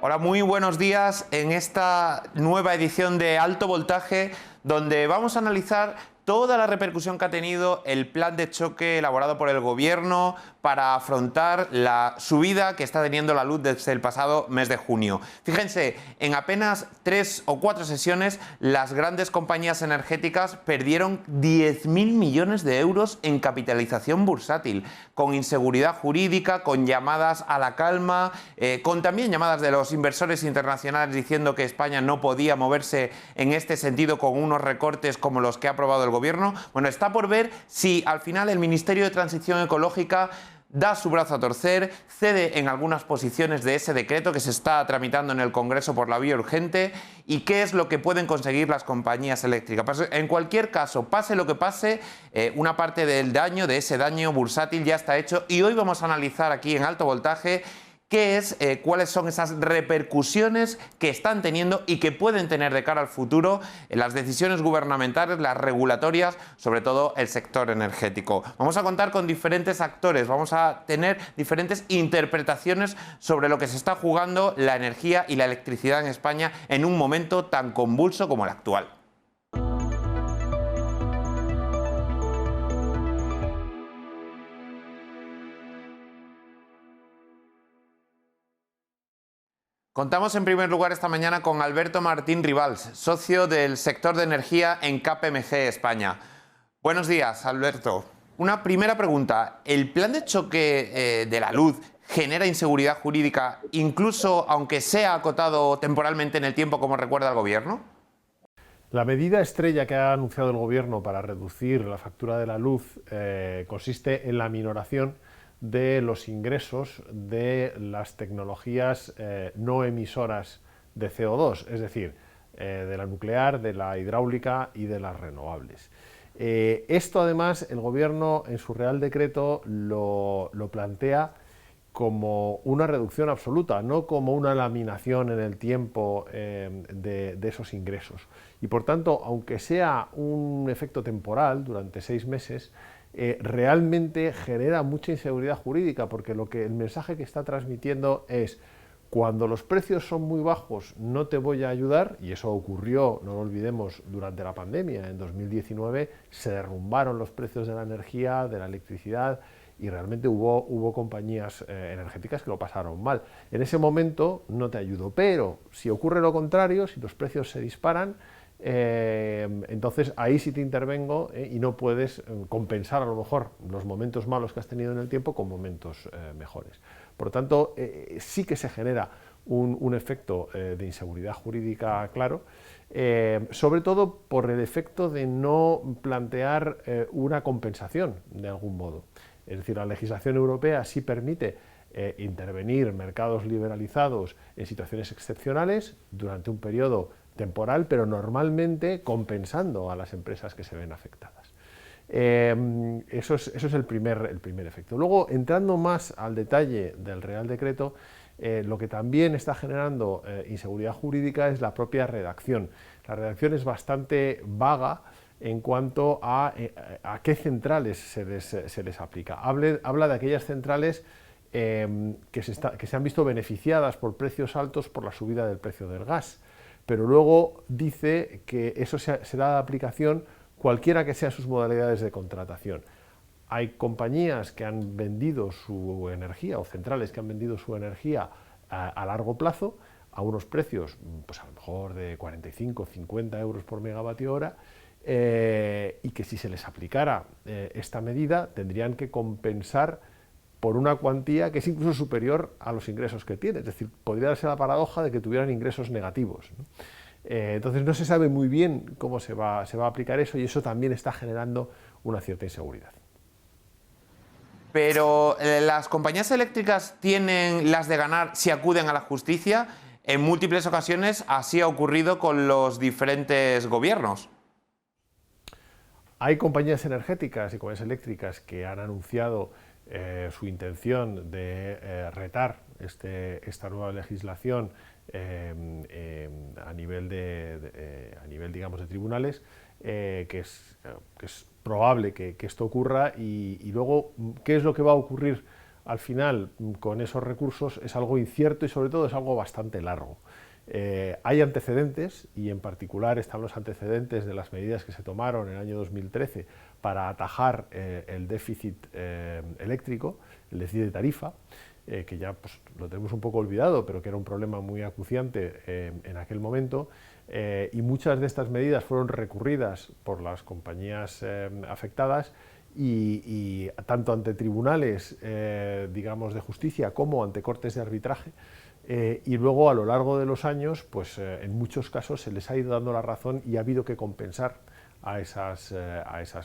Hola, muy buenos días en esta nueva edición de Alto Voltaje, donde vamos a analizar toda la repercusión que ha tenido el plan de choque elaborado por el Gobierno para afrontar la subida que está teniendo la luz desde el pasado mes de junio. Fíjense, en apenas 3 o 4 sesiones, las grandes compañías energéticas perdieron 10.000 millones de euros en capitalización bursátil, con inseguridad jurídica, con llamadas a la calma, con también llamadas de los inversores internacionales diciendo que España no podía moverse en este sentido con unos recortes como los que ha aprobado el Gobierno. Bueno, está por ver si al final el Ministerio de Transición Ecológica da su brazo a torcer, cede en algunas posiciones de ese decreto que se está tramitando en el Congreso por la vía urgente y qué es lo que pueden conseguir las compañías eléctricas. En cualquier caso, pase lo que pase, una parte del daño, de ese daño bursátil ya está hecho y hoy vamos a analizar aquí en Alto Voltaje cuáles son esas repercusiones que están teniendo y que pueden tener de cara al futuro las decisiones gubernamentales, las regulatorias, sobre todo el sector energético. Vamos a contar con diferentes actores, vamos a tener diferentes interpretaciones sobre lo que se está jugando la energía y la electricidad en España en un momento tan convulso como el actual. Contamos en primer lugar esta mañana con Alberto Martín Rivals, socio del sector de energía en KPMG España. Buenos días, Alberto. Una primera pregunta. ¿El plan de choque de la luz genera inseguridad jurídica, incluso aunque sea acotado temporalmente en el tiempo, como recuerda el Gobierno? La medida estrella que ha anunciado el Gobierno para reducir la factura de la luz consiste en la minoración de los ingresos de las tecnologías no emisoras de CO2, es decir, de la nuclear, de la hidráulica y de las renovables. Esto además el Gobierno en su Real Decreto lo plantea como una reducción absoluta, no como una laminación en el tiempo de esos ingresos. Y por tanto, aunque sea un efecto temporal durante 6 meses, realmente genera mucha inseguridad jurídica, porque el mensaje que está transmitiendo es: cuando los precios son muy bajos no te voy a ayudar, y eso ocurrió, no lo olvidemos, durante la pandemia. En 2019 se derrumbaron los precios de la energía, de la electricidad, y realmente hubo compañías energéticas que lo pasaron mal. En ese momento no te ayudo, pero si ocurre lo contrario, si los precios se disparan, entonces ahí sí te intervengo y no puedes compensar a lo mejor los momentos malos que has tenido en el tiempo con momentos mejores. Por lo tanto, sí que se genera un efecto de inseguridad jurídica claro, sobre todo por el efecto de no plantear una compensación de algún modo. Es decir, la legislación europea sí permite intervenir mercados liberalizados en situaciones excepcionales durante un periodo temporal, pero normalmente compensando a las empresas que se ven afectadas. Eso es el primer efecto. Luego, entrando más al detalle del Real Decreto, lo que también está generando inseguridad jurídica es la propia redacción. La redacción es bastante vaga en cuanto a qué centrales se les aplica. Habla de aquellas centrales que se han visto beneficiadas por precios altos por la subida del precio del gas, pero luego dice que eso será de aplicación cualquiera que sean sus modalidades de contratación. Hay compañías que han vendido su energía, o centrales que han vendido su energía a largo plazo a unos precios, pues a lo mejor de 45 o 50 euros por megavatio hora, y que si se les aplicara esta medida tendrían que compensar por una cuantía que es incluso superior a los ingresos que tienen. Es decir, podría darse la paradoja de que tuvieran ingresos negativos, ¿no? Entonces no se sabe muy bien cómo se va a aplicar eso, y eso también está generando una cierta inseguridad. Pero las compañías eléctricas tienen las de ganar si acuden a la justicia. En múltiples ocasiones así ha ocurrido con los diferentes gobiernos. Hay compañías energéticas y compañías eléctricas que han anunciado su intención de retar esta nueva legislación a nivel digamos, de tribunales, que es probable que esto ocurra, y luego, ¿qué es lo que va a ocurrir al final, con esos recursos, es algo incierto y sobre todo es algo bastante largo. Hay antecedentes, y en particular están los antecedentes de las medidas que se tomaron en el año 2013 para atajar el déficit eléctrico, el déficit de tarifa, que ya pues, lo tenemos un poco olvidado, pero que era un problema muy acuciante en aquel momento, y muchas de estas medidas fueron recurridas por las compañías afectadas y tanto ante tribunales digamos de justicia como ante cortes de arbitraje, y luego a lo largo de los años pues en muchos casos se les ha ido dando la razón y ha habido que compensar a esas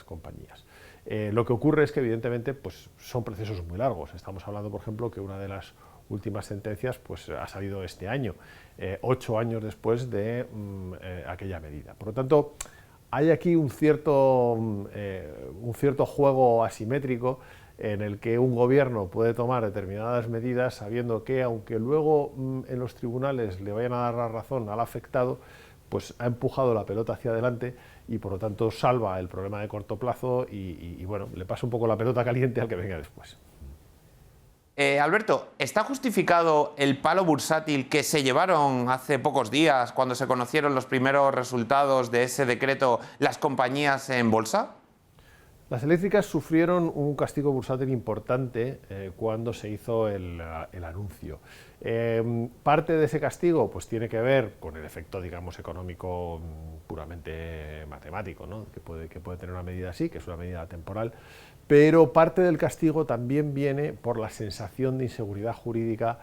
compañías. Lo que ocurre es que evidentemente pues, son procesos muy largos. Estamos hablando, por ejemplo, que una de las últimas sentencias pues, ha salido este año, 8 años después de aquella medida. Por lo tanto, hay aquí un cierto juego asimétrico en el que un gobierno puede tomar determinadas medidas sabiendo que, aunque luego en los tribunales le vayan a dar la razón al afectado, pues ha empujado la pelota hacia adelante y por lo tanto salva el problema de corto plazo y bueno, le pasa un poco la pelota caliente al que venga después. Alberto, ¿está justificado el palo bursátil que se llevaron hace pocos días cuando se conocieron los primeros resultados de ese decreto las compañías en bolsa? Las eléctricas sufrieron un castigo bursátil importante cuando se hizo el anuncio. Parte de ese castigo pues, tiene que ver con el efecto, digamos, económico puramente matemático, ¿no? que puede tener una medida así, que es una medida temporal, pero parte del castigo también viene por la sensación de inseguridad jurídica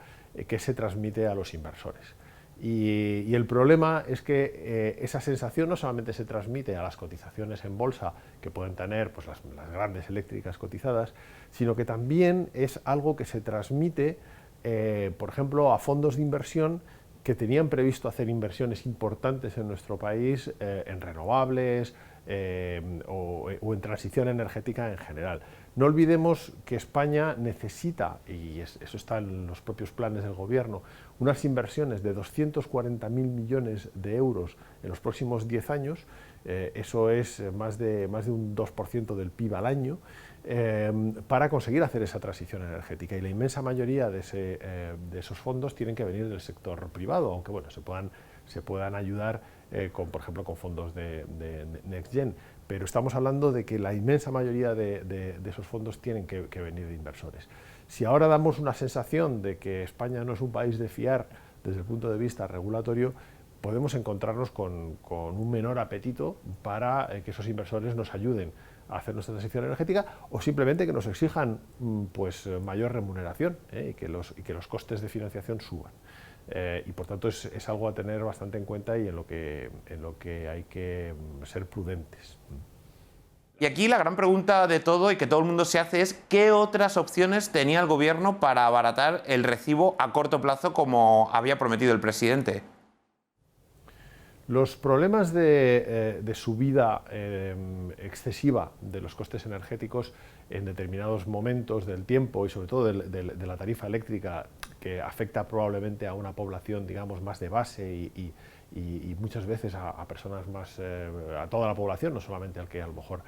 que se transmite a los inversores. Y el problema es que esa sensación no solamente se transmite a las cotizaciones en bolsa que pueden tener pues, las grandes eléctricas cotizadas, sino que también es algo que se transmite, por ejemplo, a fondos de inversión que tenían previsto hacer inversiones importantes en nuestro país en renovables o en transición energética en general. No olvidemos que España necesita, y eso está en los propios planes del gobierno, unas inversiones de 240.000 millones de euros en los próximos 10 años, eso es más de un 2% del PIB al año, para conseguir hacer esa transición energética, y la inmensa mayoría de esos fondos tienen que venir del sector privado, aunque bueno, se puedan ayudar por ejemplo con fondos de Next Gen, pero estamos hablando de que la inmensa mayoría de esos fondos tienen que venir de inversores. Si ahora damos una sensación de que España no es un país de fiar desde el punto de vista regulatorio, podemos encontrarnos con un menor apetito para que esos inversores nos ayuden a hacer nuestra transición energética, o simplemente que nos exijan pues, mayor remuneración y que los costes de financiación suban. Y por tanto es algo a tener bastante en cuenta y en lo que hay que ser prudentes. Y aquí la gran pregunta de todo y que todo el mundo se hace es ¿qué otras opciones tenía el gobierno para abaratar el recibo a corto plazo como había prometido el presidente? Los problemas de subida excesiva de los costes energéticos en determinados momentos del tiempo y sobre todo de la tarifa eléctrica, que afecta probablemente a una población, digamos, más de base y muchas veces a personas más, a toda la población, no solamente al que a lo mejor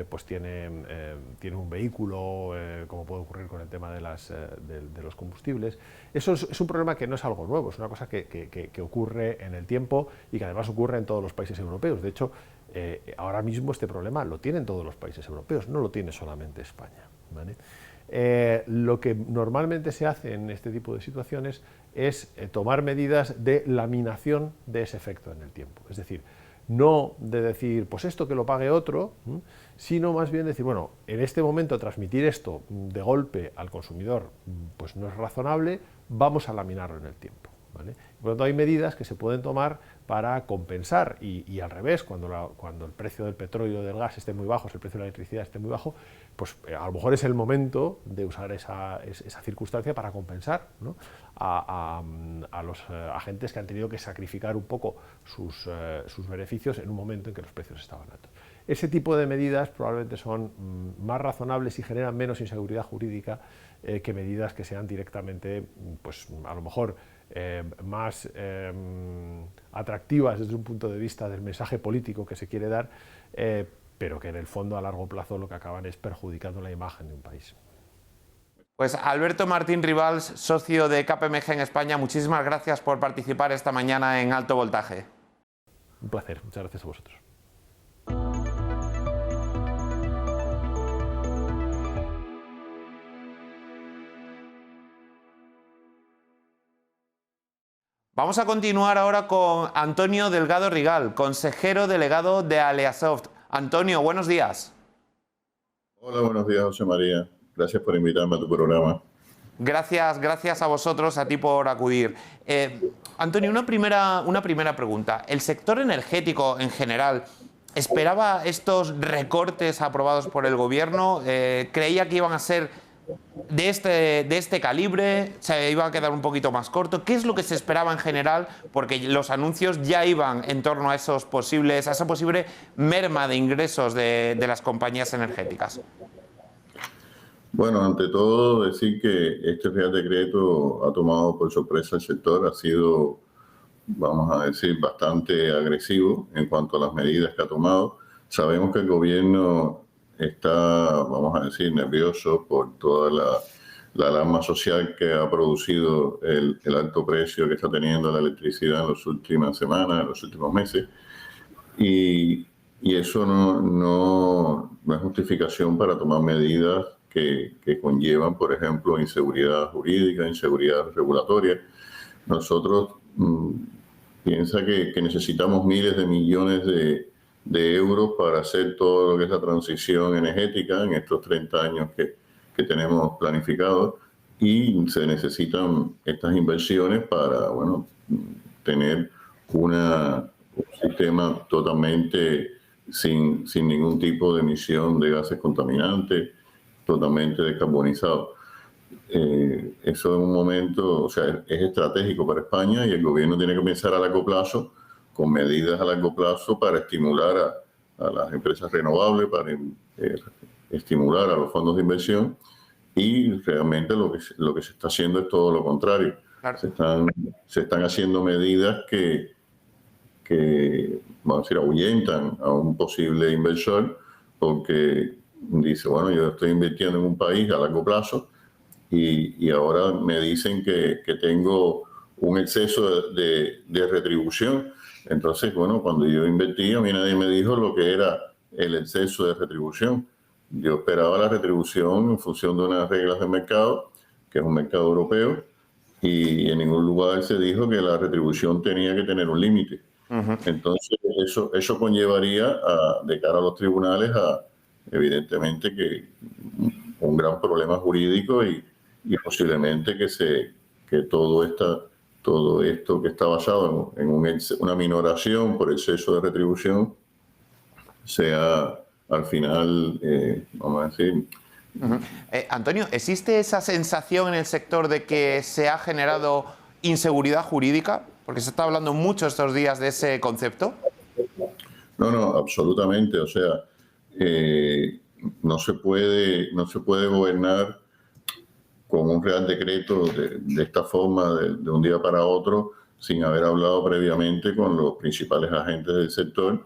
pues tiene un vehículo, como puede ocurrir con el tema de los combustibles. Eso es un problema que no es algo nuevo, es una cosa que ocurre en el tiempo y que además ocurre en todos los países europeos. De hecho, ahora mismo este problema lo tienen todos los países europeos, no lo tiene solamente España, ¿vale? Lo que normalmente se hace en este tipo de situaciones es tomar medidas de laminación de ese efecto en el tiempo. Es decir, no de decir, pues esto que lo pague otro, sino más bien decir, bueno, en este momento transmitir esto de golpe al consumidor pues no es razonable, vamos a laminarlo en el tiempo, ¿vale? Por lo tanto, hay medidas que se pueden tomar para compensar y al revés, cuando el precio del petróleo y del gas esté muy bajo, el precio de la electricidad esté muy bajo, pues a lo mejor es el momento de usar esa circunstancia para compensar, ¿no? a los agentes que han tenido que sacrificar un poco sus beneficios en un momento en que los precios estaban altos. Ese tipo de medidas probablemente son más razonables y generan menos inseguridad jurídica que medidas que sean directamente, pues a lo mejor más atractivas desde un punto de vista del mensaje político que se quiere dar, pero que en el fondo a largo plazo lo que acaban es perjudicando la imagen de un país. Pues Alberto Martín Rivals, socio de KPMG en España, muchísimas gracias por participar esta mañana en Alto Voltaje. Un placer, muchas gracias a vosotros. Vamos a continuar ahora con Antonio Delgado Rigal, consejero delegado de Aleasoft. Antonio, buenos días. Hola, buenos días, José María. Gracias por invitarme a tu programa. Gracias a vosotros, a ti por acudir. Antonio, una primera pregunta. ¿El sector energético en general esperaba estos recortes aprobados por el gobierno? ¿Creía que iban a ser de este calibre? ¿Se iba a quedar un poquito más corto? ¿Qué es lo que se esperaba en general? Porque los anuncios ya iban en torno a esa posible merma de ingresos de las compañías energéticas. Bueno, ante todo decir que este Real Decreto ha tomado por sorpresa el sector, ha sido, vamos a decir, bastante agresivo en cuanto a las medidas que ha tomado. Sabemos que el gobierno está, vamos a decir, nervioso por toda la alarma social que ha producido el alto precio que está teniendo la electricidad en las últimas semanas, en los últimos meses. Y eso no es justificación para tomar medidas que conllevan, por ejemplo, inseguridad jurídica, inseguridad regulatoria. Nosotros piensa que necesitamos miles de millones de euros para hacer todo lo que es la transición energética en estos 30 años que tenemos planificados, y se necesitan estas inversiones para, bueno, tener un sistema totalmente sin ningún tipo de emisión de gases contaminantes, totalmente descarbonizado. Eso en un momento, o sea, es estratégico para España, y el gobierno tiene que pensar a largo plazo, con medidas a largo plazo para estimular a las empresas renovables, para estimular a los fondos de inversión, y realmente lo que se está haciendo es todo lo contrario. Claro. Se están haciendo medidas que vamos a decir, ahuyentan a un posible inversor, porque dice, bueno, yo estoy invirtiendo en un país a largo plazo y ahora me dicen que tengo un exceso de retribución. Entonces, bueno, cuando yo invertí, a mí nadie me dijo lo que era el exceso de retribución. Yo esperaba la retribución en función de unas reglas de mercado, que es un mercado europeo, y en ningún lugar se dijo que la retribución tenía que tener un límite. Entonces, eso conllevaría, de cara a los tribunales, evidentemente, que un gran problema jurídico y posiblemente que todo esto que está basado en una minoración por exceso de retribución sea al final, vamos a decir... Antonio, ¿existe esa sensación en el sector de que se ha generado inseguridad jurídica? Porque se está hablando mucho estos días de ese concepto. No, absolutamente. O sea, no se puede gobernar con un Real Decreto de esta forma, de un día para otro, sin haber hablado previamente con los principales agentes del sector,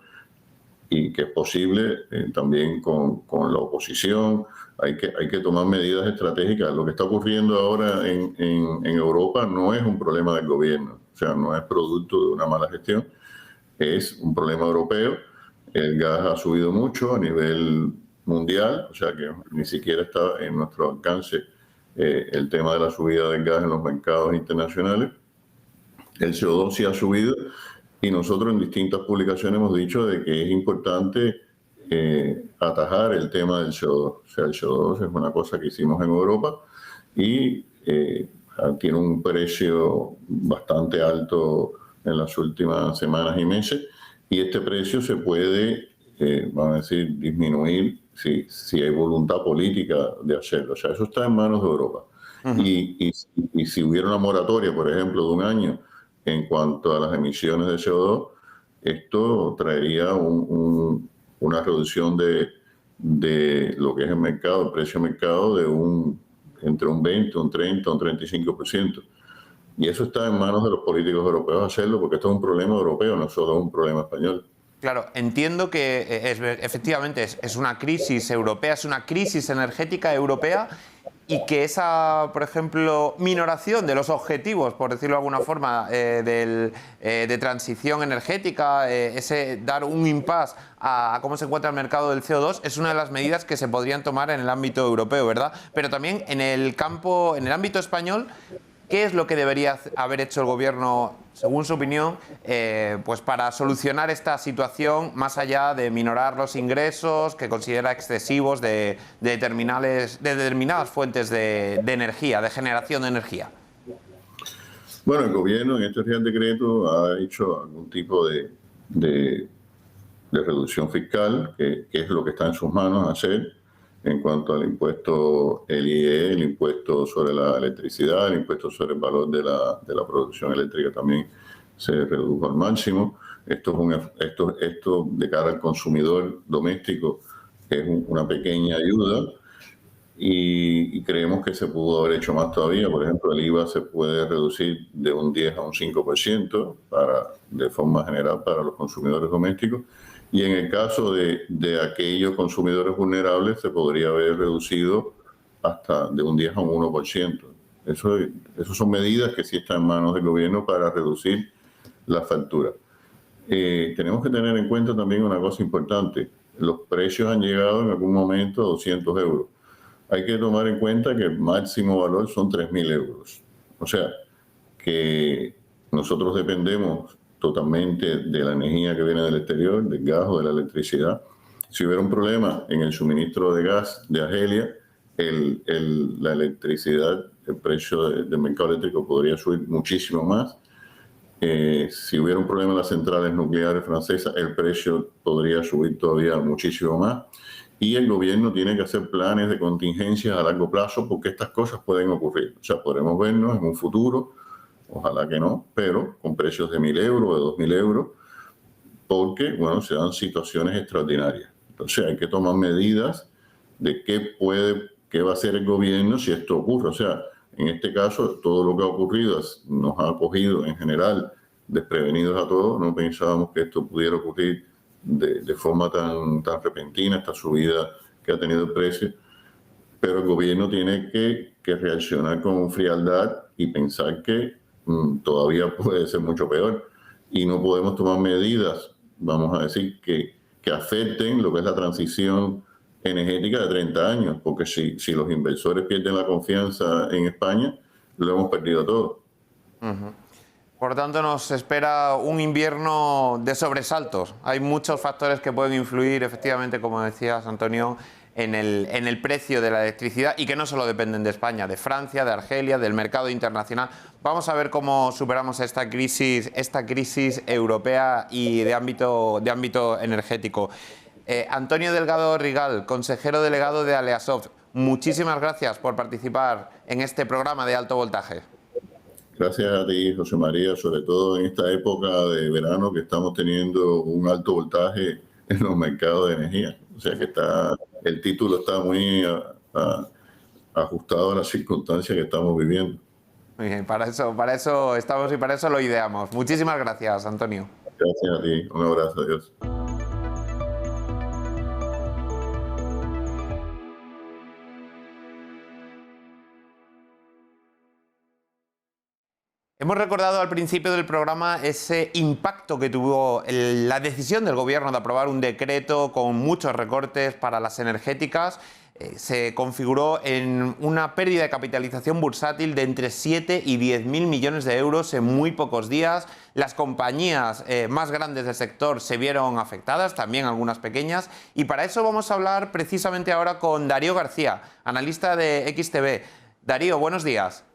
y que es posible también con la oposición. Hay que tomar medidas estratégicas. Lo que está ocurriendo ahora en Europa no es un problema del gobierno, o sea, no es producto de una mala gestión, es un problema europeo. El gas ha subido mucho a nivel mundial, o sea que ni siquiera está en nuestro alcance el tema de la subida del gas en los mercados internacionales. El CO2 sí ha subido, y nosotros en distintas publicaciones hemos dicho de que es importante atajar el tema del CO2. O sea, el CO2 es una cosa que hicimos en Europa y tiene un precio bastante alto en las últimas semanas y meses, y este precio se puede, vamos a decir, disminuir si hay voluntad política de hacerlo. O sea, eso está en manos de Europa. Y si hubiera una moratoria, por ejemplo, de un año en cuanto a las emisiones de CO2, esto traería una reducción de lo que es el mercado, el precio de mercado, entre un 20, un 30, un 35%. Y eso está en manos de los políticos europeos hacerlo, porque esto es un problema europeo, no solo un problema español. Claro, entiendo que efectivamente es una crisis europea, es una crisis energética europea, y que esa, por ejemplo, minoración de los objetivos, por decirlo de alguna forma, de transición energética, ese dar un impasse a cómo se encuentra el mercado del CO2, es una de las medidas que se podrían tomar en el ámbito europeo, ¿verdad? Pero también en el ámbito español, ¿qué es lo que debería haber hecho el Gobierno, según su opinión, pues para solucionar esta situación, más allá de minorar los ingresos que considera excesivos de determinadas fuentes de energía, de generación de energía? Bueno, el gobierno en este Real Decreto ha hecho algún tipo de reducción fiscal, que es lo que está en sus manos hacer en cuanto al impuesto, el IE, el impuesto sobre la electricidad, el impuesto sobre el valor de la producción eléctrica también se redujo al máximo. Esto de cara al consumidor doméstico es una pequeña ayuda y creemos que se pudo haber hecho más todavía. Por ejemplo, el IVA se puede reducir de un 10 a un 5% de forma general para los consumidores domésticos. Y en el caso de aquellos consumidores vulnerables se podría haber reducido hasta de un 10 a un 1%. Eso son medidas que sí están en manos del gobierno para reducir la factura. Tenemos que tener en cuenta también una cosa importante. Los precios han llegado en algún momento a 200 euros. Hay que tomar en cuenta que el máximo valor son 3.000 euros. O sea, que nosotros dependemos totalmente de la energía que viene del exterior, del gas o de la electricidad. Si hubiera un problema en el suministro de gas de Argelia, la electricidad, el precio del mercado eléctrico podría subir muchísimo más. Si hubiera un problema en las centrales nucleares francesas, el precio podría subir todavía muchísimo más. Y el gobierno tiene que hacer planes de contingencia a largo plazo porque estas cosas pueden ocurrir. O sea, podremos vernos en un futuro, ojalá que no, pero con precios de 1.000 euros, de 2.000 euros, porque, bueno, se dan situaciones extraordinarias. Entonces hay que tomar medidas de qué va a hacer el gobierno si esto ocurre. O sea, en este caso, todo lo que ha ocurrido nos ha cogido en general desprevenidos a todos. No pensábamos que esto pudiera ocurrir de forma tan repentina, esta subida que ha tenido el precio. Pero el gobierno tiene que reaccionar con frialdad y pensar que todavía puede ser mucho peor. Y no podemos tomar medidas, vamos a decir, que afecten lo que es la transición energética de 30 años, porque si los inversores pierden la confianza en España, lo hemos perdido todo. Por lo tanto, nos espera un invierno de sobresaltos. Hay muchos factores que pueden influir, efectivamente, como decías, Antonio, en el precio de la electricidad y que no solo dependen de España, de Francia, de Argelia, del mercado internacional. Vamos a ver cómo superamos esta crisis europea y de ámbito energético. Antonio Delgado Rigal, consejero delegado de Aleasoft, muchísimas gracias por participar en este programa de Alto Voltaje. Gracias a ti, José María, sobre todo en esta época de verano que estamos teniendo un alto voltaje en los mercados de energía. O sea que el título está muy ajustado a las circunstancias que estamos viviendo. Muy bien, para eso estamos y para eso lo ideamos. Muchísimas gracias, Antonio. Gracias a ti, un abrazo, adiós. Hemos recordado al principio del programa ese impacto que tuvo la decisión del Gobierno de aprobar un decreto con muchos recortes para las energéticas. Se configuró en una pérdida de capitalización bursátil de entre 7 y 10.000 millones de euros en muy pocos días. Las compañías más grandes del sector se vieron afectadas, también algunas pequeñas. Y para eso vamos a hablar precisamente ahora con Darío García, analista de XTB. Darío, buenos días.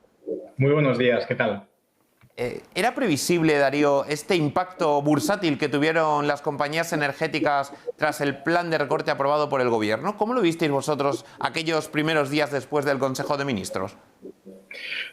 Muy buenos días, ¿qué tal? ¿Era previsible, Darío, este impacto bursátil que tuvieron las compañías energéticas tras el plan de recorte aprobado por el Gobierno? ¿Cómo lo visteis vosotros aquellos primeros días después del Consejo de Ministros?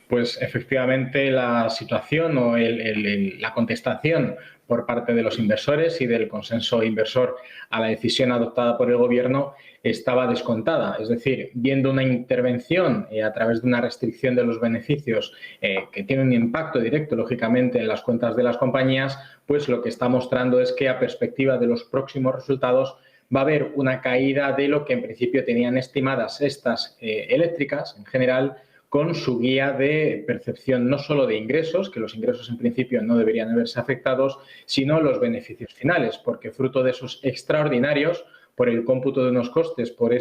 Pues efectivamente la situación o la contestación por parte de los inversores y del consenso inversor a la decisión adoptada por el Gobierno estaba descontada. Es decir, viendo una intervención a través de una restricción de los beneficios que tiene un impacto directo, lógicamente, en las cuentas de las compañías, pues lo que está mostrando es que a perspectiva de los próximos resultados va a haber una caída de lo que en principio tenían estimadas estas eléctricas en general, con su guía de percepción no solo de ingresos, que los ingresos en principio no deberían haberse afectados, sino los beneficios finales, porque fruto de esos extraordinarios, por el cómputo de unos costes, por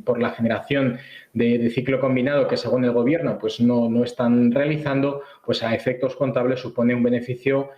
por la generación de ciclo combinado que según el gobierno pues no están realizando, pues a efectos contables supone un beneficio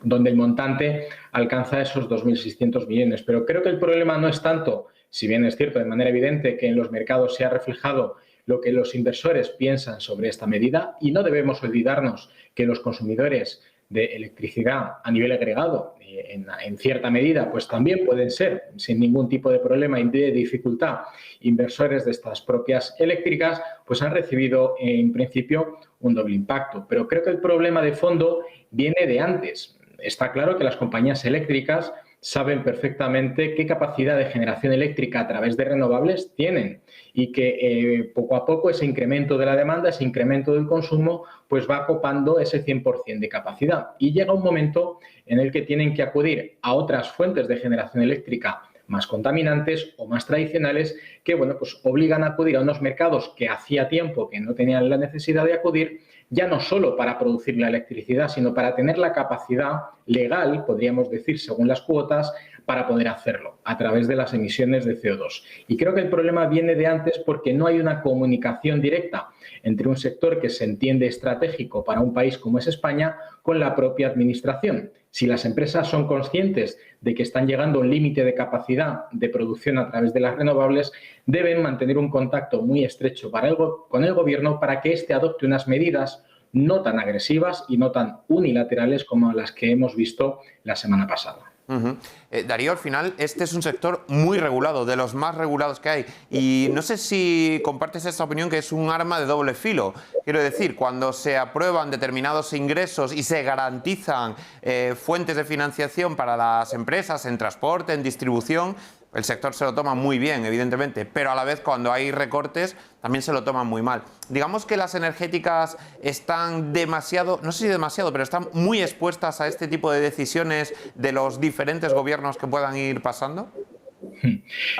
donde el montante alcanza esos 2.600 millones. Pero creo que el problema no es tanto, si bien es cierto de manera evidente que en los mercados se ha reflejado lo que los inversores piensan sobre esta medida, y no debemos olvidarnos que los consumidores de electricidad a nivel agregado, en cierta medida, pues también pueden ser, sin ningún tipo de problema y de dificultad, inversores de estas propias eléctricas, pues han recibido en principio un doble impacto. Pero creo que el problema de fondo viene de antes. Está claro que las compañías eléctricas saben perfectamente qué capacidad de generación eléctrica a través de renovables tienen y que poco a poco ese incremento de la demanda, ese incremento del consumo, pues va copando ese 100% de capacidad. Y llega un momento en el que tienen que acudir a otras fuentes de generación eléctrica más contaminantes o más tradicionales que, pues obligan a acudir a unos mercados que hacía tiempo que no tenían la necesidad de acudir, ya no solo para producir la electricidad, sino para tener la capacidad legal, podríamos decir, según las cuotas, para poder hacerlo a través de las emisiones de CO2. Y creo que el problema viene de antes porque no hay una comunicación directa entre un sector que se entiende estratégico para un país como es España con la propia administración. Si las empresas son conscientes de que están llegando a un límite de capacidad de producción a través de las renovables, deben mantener un contacto muy estrecho con el Gobierno para que éste adopte unas medidas no tan agresivas y no tan unilaterales como las que hemos visto la semana pasada. Darío, al final este es un sector muy regulado, de los más regulados que hay, y no sé si compartes esta opinión, que es un arma de doble filo. Quiero decir, cuando se aprueban determinados ingresos y se garantizan fuentes de financiación para las empresas en transporte, en distribución, el sector se lo toma muy bien, evidentemente, pero a la vez cuando hay recortes también se lo toman muy mal. Digamos que las energéticas están demasiado, no sé si demasiado, pero están muy expuestas a este tipo de decisiones de los diferentes gobiernos que puedan ir pasando.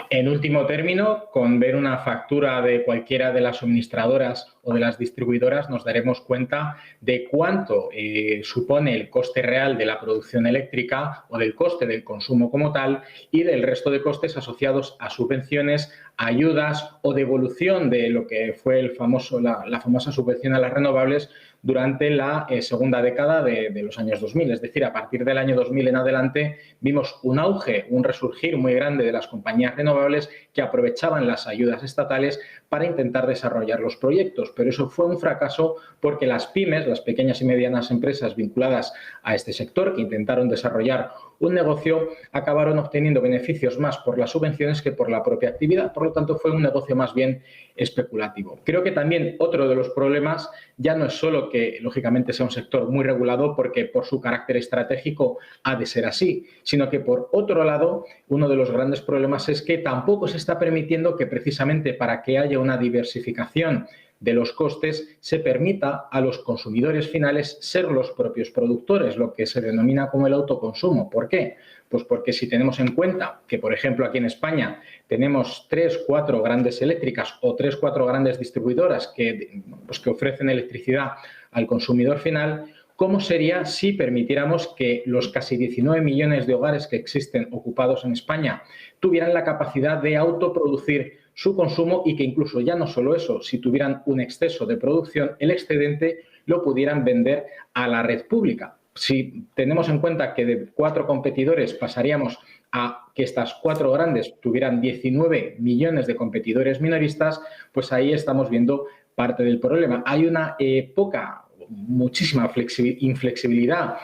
En último término, con ver una factura de cualquiera de las suministradoras o de las distribuidoras nos daremos cuenta de cuánto supone el coste real de la producción eléctrica o del coste del consumo como tal y del resto de costes asociados a subvenciones, ayudas o devolución de lo que fue la famosa subvención a las renovables durante la segunda década de los años 2000. Es decir, a partir del año 2000 en adelante vimos un auge, un resurgir muy grande de las compañías renovables que aprovechaban las ayudas estatales para intentar desarrollar los proyectos. Pero eso fue un fracaso porque las pymes, las pequeñas y medianas empresas vinculadas a este sector que intentaron desarrollar un negocio, acabaron obteniendo beneficios más por las subvenciones que por la propia actividad. Por lo tanto, fue un negocio más bien especulativo. Creo que también otro de los problemas ya no es solo que, lógicamente, sea un sector muy regulado porque por su carácter estratégico ha de ser así, sino que, por otro lado, uno de los grandes problemas es que tampoco se está permitiendo que, precisamente para que haya una diversificación de los costes, se permita a los consumidores finales ser los propios productores, lo que se denomina como el autoconsumo. ¿Por qué? Pues porque si tenemos en cuenta que, por ejemplo, aquí en España tenemos 3 o 4 grandes eléctricas o 3 o 4 grandes distribuidoras que ofrecen electricidad al consumidor final, ¿cómo sería si permitiéramos que los casi 19 millones de hogares que existen ocupados en España tuvieran la capacidad de autoproducir su consumo y que incluso ya no solo eso, si tuvieran un exceso de producción, el excedente lo pudieran vender a la red pública? Si tenemos en cuenta que de 4 competidores pasaríamos a que estas 4 grandes tuvieran 19 millones de competidores minoristas, pues ahí estamos viendo parte del problema. Hay una muchísima inflexibilidad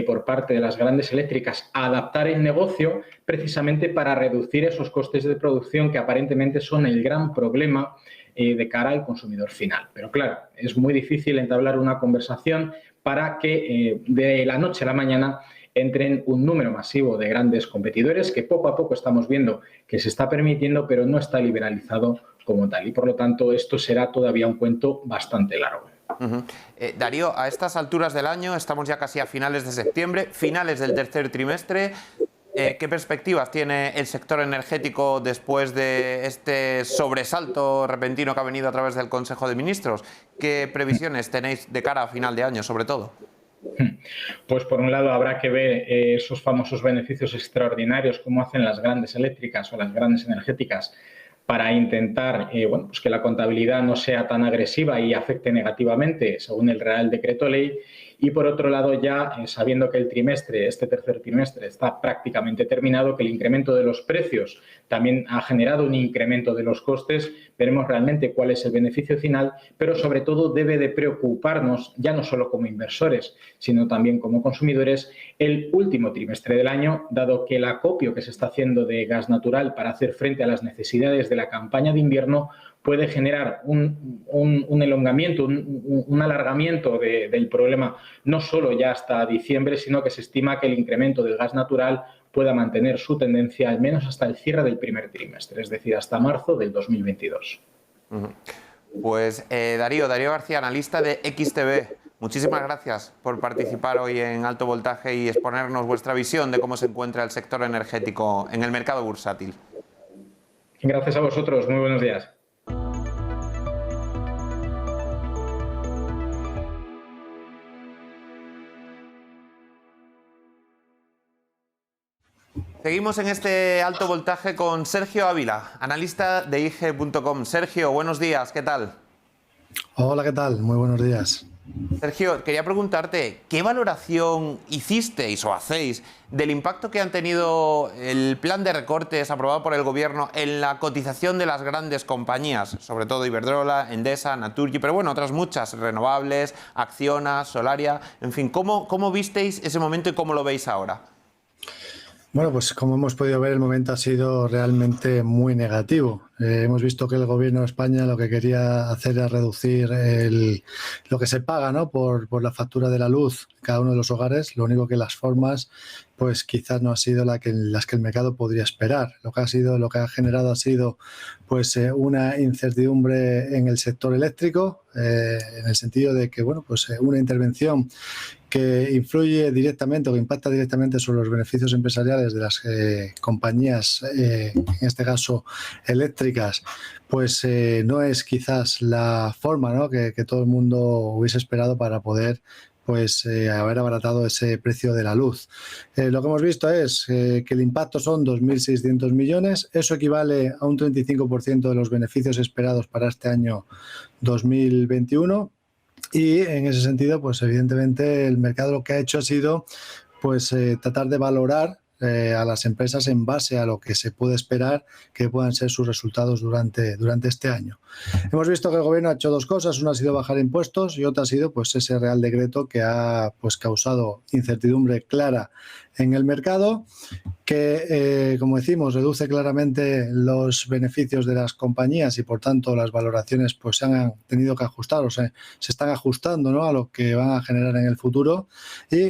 por parte de las grandes eléctricas a adaptar el negocio precisamente para reducir esos costes de producción que aparentemente son el gran problema de cara al consumidor final. Pero claro, es muy difícil entablar una conversación para que de la noche a la mañana entren un número masivo de grandes competidores que poco a poco estamos viendo que se está permitiendo, pero no está liberalizado como tal. Y por lo tanto, esto será todavía un cuento bastante largo. Darío, a estas alturas del año, estamos ya casi a finales de septiembre, finales del tercer trimestre. ¿Qué perspectivas tiene el sector energético después de este sobresalto repentino que ha venido a través del Consejo de Ministros? ¿Qué previsiones tenéis de cara a final de año, sobre todo? Pues por un lado habrá que ver esos famosos beneficios extraordinarios como hacen las grandes eléctricas o las grandes energéticas para intentar pues que la contabilidad no sea tan agresiva y afecte negativamente según el Real Decreto Ley. Y por otro lado, ya sabiendo que este tercer trimestre está prácticamente terminado, que el incremento de los precios también ha generado un incremento de los costes, veremos realmente cuál es el beneficio final, pero sobre todo debe de preocuparnos, ya no solo como inversores, sino también como consumidores, el último trimestre del año, dado que el acopio que se está haciendo de gas natural para hacer frente a las necesidades de la campaña de invierno puede generar un elongamiento, un alargamiento del problema, no solo ya hasta diciembre, sino que se estima que el incremento del gas natural pueda mantener su tendencia al menos hasta el cierre del primer trimestre, es decir, hasta marzo del 2022. Pues Darío García, analista de XTB, muchísimas gracias por participar hoy en Alto Voltaje y exponernos vuestra visión de cómo se encuentra el sector energético en el mercado bursátil. Gracias a vosotros, muy buenos días. Seguimos en este Alto Voltaje con Sergio Ávila, analista de IG.com. Sergio, buenos días, ¿qué tal? Hola, ¿qué tal? Muy buenos días. Sergio, quería preguntarte, ¿qué valoración hicisteis o hacéis del impacto que han tenido el plan de recortes aprobado por el Gobierno en la cotización de las grandes compañías, sobre todo Iberdrola, Endesa, Naturgy, pero bueno, otras muchas, Renovables, Acciona, Solaria, en fin, ¿cómo visteis ese momento y cómo lo veis ahora? Bueno, pues como hemos podido ver, el momento ha sido realmente muy negativo. Hemos visto que el Gobierno de España lo que quería hacer era reducir lo que se paga, ¿no?, por la factura de la luz en cada uno de los hogares. Lo único que las formas, pues quizás no ha sido las que el mercado podría esperar. Lo que ha generado ha sido pues una incertidumbre en el sector eléctrico, en el sentido de que pues una intervención que influye directamente o que impacta directamente sobre los beneficios empresariales de las compañías, en este caso eléctricas, pues no es quizás la forma, ¿no?, que todo el mundo hubiese esperado para poder pues haber abaratado ese precio de la luz. Lo que hemos visto es que el impacto son 2.600 millones, eso equivale a un 35% de los beneficios esperados para este año 2021. Y en ese sentido, pues evidentemente el mercado lo que ha hecho ha sido pues tratar de valorar a las empresas en base a lo que se puede esperar que puedan ser sus resultados durante este año. Hemos visto que el Gobierno ha hecho dos cosas, una ha sido bajar impuestos y otra ha sido pues ese Real Decreto que ha pues causado incertidumbre clara en el mercado, que, como decimos, reduce claramente los beneficios de las compañías y, por tanto, las valoraciones pues se han tenido que ajustar, o sea, se están ajustando, ¿no?, a lo que van a generar en el futuro. Y,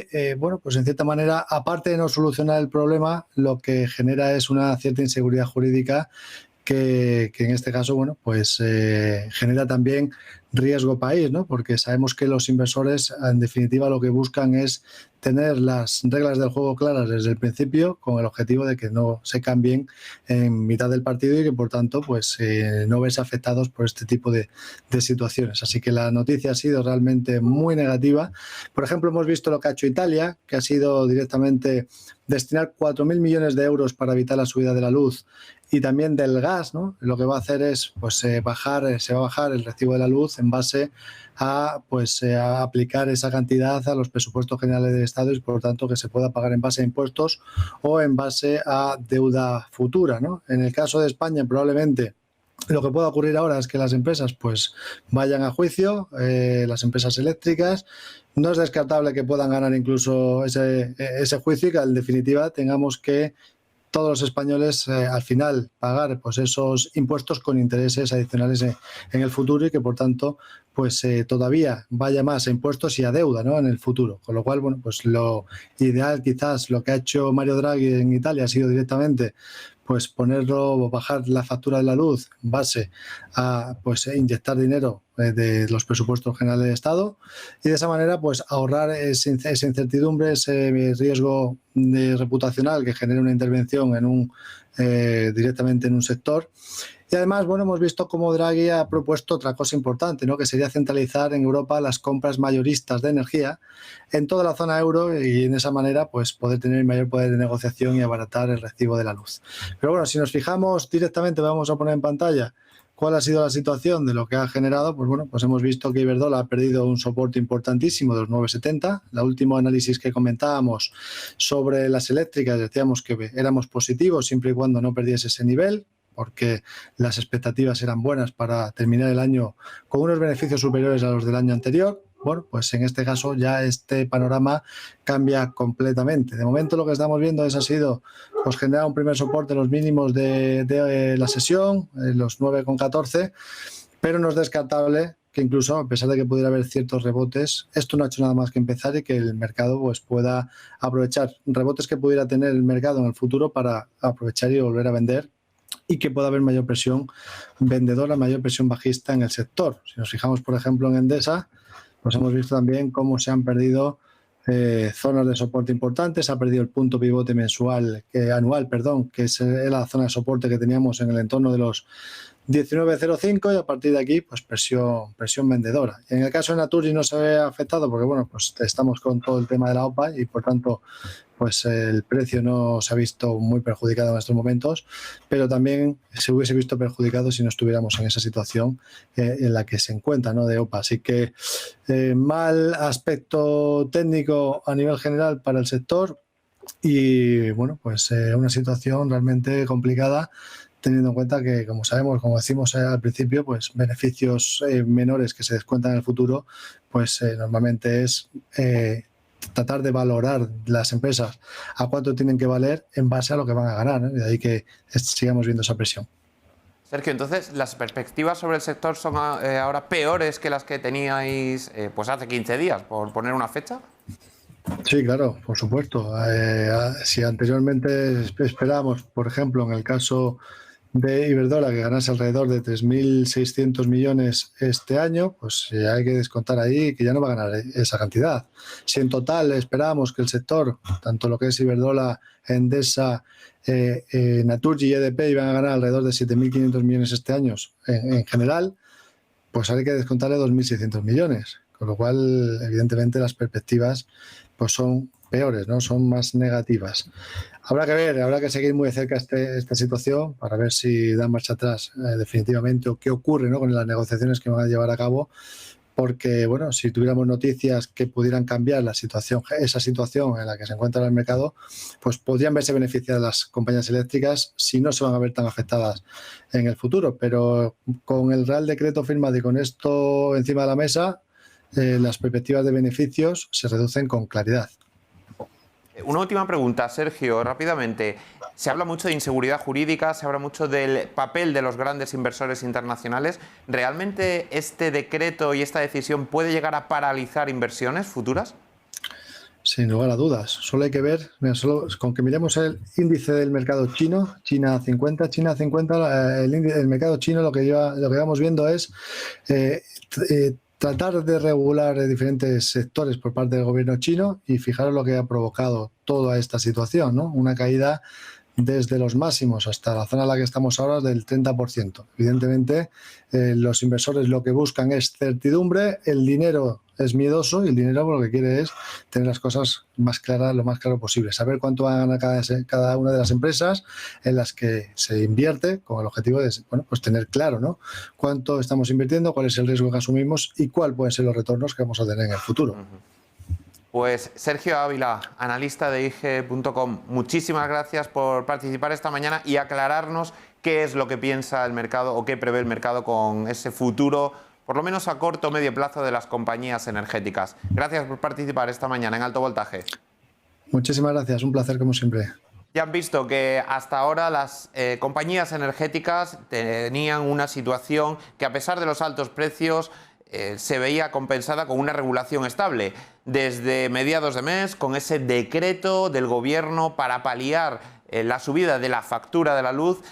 pues en cierta manera, aparte de no solucionar el problema, lo que genera es una cierta inseguridad jurídica que en este caso, pues genera también riesgo país, ¿no?, porque sabemos que los inversores, en definitiva, lo que buscan es tener las reglas del juego claras desde el principio, con el objetivo de que no se cambien en mitad del partido y que, por tanto, pues no verse afectados por este tipo de situaciones. Así que la noticia ha sido realmente muy negativa. Por ejemplo, hemos visto lo que ha hecho Italia, que ha sido directamente destinar 4.000 millones de euros para evitar la subida de la luz y también del gas, ¿no? Lo que va a hacer es pues se va a bajar el recibo de la luz en base a a aplicar esa cantidad a los presupuestos generales del Estado y, por tanto, que se pueda pagar en base a impuestos o en base a deuda futura, ¿no? En el caso de España, probablemente lo que pueda ocurrir ahora es que las empresas pues vayan a juicio, las empresas eléctricas. No es descartable que puedan ganar incluso ese juicio y que, en definitiva, tengamos que todos los españoles al final pagar pues esos impuestos con intereses adicionales en el futuro y que, por tanto, pues todavía vaya más a impuestos y a deuda, ¿no?, en el futuro. Con lo cual, bueno, pues lo ideal, quizás lo que ha hecho Mario Draghi en Italia ha sido directamente pues ponerlo, bajar la factura de la luz en base a pues inyectar dinero de los presupuestos generales del Estado, y de esa manera pues ahorrar esa incertidumbre, ese riesgo reputacional que genera una intervención en directamente en un sector. Y además, bueno, hemos visto cómo Draghi ha propuesto otra cosa importante, ¿no?, que sería centralizar en Europa las compras mayoristas de energía en toda la zona euro, y en esa manera pues poder tener mayor poder de negociación y abaratar el recibo de la luz. Pero bueno, si nos fijamos directamente, vamos a poner en pantalla cuál ha sido la situación de lo que ha generado. Pues bueno, pues hemos visto que Iberdrola ha perdido un soporte importantísimo de los 9,70. El último análisis que comentábamos sobre las eléctricas decíamos que éramos positivos siempre y cuando no perdiese ese nivel, porque las expectativas eran buenas para terminar el año con unos beneficios superiores a los del año anterior. Bueno, pues en este caso ya este panorama cambia completamente. De momento lo que estamos viendo ha sido pues generar un primer soporte en los mínimos de la sesión, los 9,14, pero no es descartable que incluso, a pesar de que pudiera haber ciertos rebotes, esto no ha hecho nada más que empezar, y que el mercado pues pueda aprovechar rebotes que pudiera tener el mercado en el futuro para aprovechar y volver a vender, y que pueda haber mayor presión vendedora, mayor presión bajista en el sector. Si nos fijamos, por ejemplo, en Endesa, pues hemos visto también cómo se han perdido zonas de soporte importantes. Se ha perdido el punto pivote anual, que es la zona de soporte que teníamos en el entorno de los 19,05, y a partir de aquí pues presión vendedora. Y en el caso de Naturgy no se ve afectado porque bueno, pues estamos con todo el tema de la OPA y por tanto pues el precio no se ha visto muy perjudicado en estos momentos, pero también se hubiese visto perjudicado si no estuviéramos en esa situación en la que se encuentra, ¿no?, de OPA. Así que mal aspecto técnico a nivel general para el sector, y bueno, pues una situación realmente complicada, teniendo en cuenta que, como sabemos, como decimos al principio, pues beneficios menores que se descuentan en el futuro, pues normalmente es tratar de valorar las empresas a cuánto tienen que valer en base a lo que van a ganar, ¿no? Y de ahí que sigamos viendo esa presión. Sergio, entonces, ¿las perspectivas sobre el sector son ahora peores que las que teníais pues hace 15 días, por poner una fecha? Sí, claro, por supuesto. Si anteriormente esperábamos, por ejemplo, en el caso de Iberdrola, que ganase alrededor de 3.600 millones este año, pues hay que descontar ahí que ya no va a ganar esa cantidad. Si en total esperábamos que el sector, tanto lo que es Iberdrola, Endesa, Naturgy y EDP, iban a ganar alrededor de 7.500 millones este año en general, pues hay que descontarle 2.600 millones. Con lo cual, evidentemente, las perspectivas pues son peores, ¿no?, son más negativas. Habrá que ver, habrá que seguir muy de cerca esta situación para ver si da marcha atrás definitivamente, o qué ocurre, ¿no?, con las negociaciones que van a llevar a cabo, porque bueno, si tuviéramos noticias que pudieran cambiar esa situación en la que se encuentra el mercado, pues podrían verse beneficiadas las compañías eléctricas, si no se van a ver tan afectadas en el futuro. Pero con el Real Decreto firmado y con esto encima de la mesa, las perspectivas de beneficios se reducen con claridad. Una última pregunta, Sergio, rápidamente. Se habla mucho de inseguridad jurídica, se habla mucho del papel de los grandes inversores internacionales. ¿Realmente este decreto y esta decisión puede llegar a paralizar inversiones futuras? Sin lugar a dudas. Solo hay que ver, solo con que miremos el índice del mercado chino, China 50, el mercado chino, lo que vamos viendo es tratar de regular diferentes sectores por parte del gobierno chino, y fijaros lo que ha provocado toda esta situación, ¿no? Una caída desde los máximos hasta la zona en la que estamos ahora del 30%. Evidentemente, los inversores lo que buscan es certidumbre, el dinero es miedoso y el dinero lo que quiere es tener las cosas más claras, lo más claro posible, saber cuánto va a ganar cada una de las empresas en las que se invierte, con el objetivo de pues tener claro, ¿no?, cuánto estamos invirtiendo, cuál es el riesgo que asumimos y cuál pueden ser los retornos que vamos a tener en el futuro. Pues Sergio Ávila, analista de IG.com, muchísimas gracias por participar esta mañana y aclararnos qué es lo que piensa el mercado o qué prevé el mercado con ese futuro, por lo menos a corto o medio plazo, de las compañías energéticas. Gracias por participar esta mañana en Alto Voltaje. Muchísimas gracias, un placer como siempre. Ya han visto que hasta ahora las compañías energéticas tenían una situación que, a pesar de los altos precios, se veía compensada con una regulación estable. Desde mediados de mes, con ese decreto del Gobierno para paliar la subida de la factura de la luz,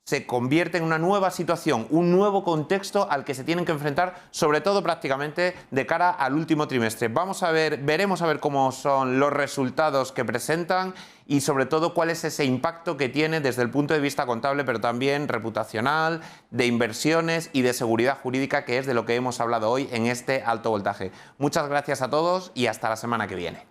se convierte en una nueva situación, un nuevo contexto al que se tienen que enfrentar, sobre todo prácticamente de cara al último trimestre. Veremos a ver cómo son los resultados que presentan y sobre todo cuál es ese impacto que tiene desde el punto de vista contable, pero también reputacional, de inversiones y de seguridad jurídica, que es de lo que hemos hablado hoy en este alto voltaje. Muchas gracias a todos y hasta la semana que viene.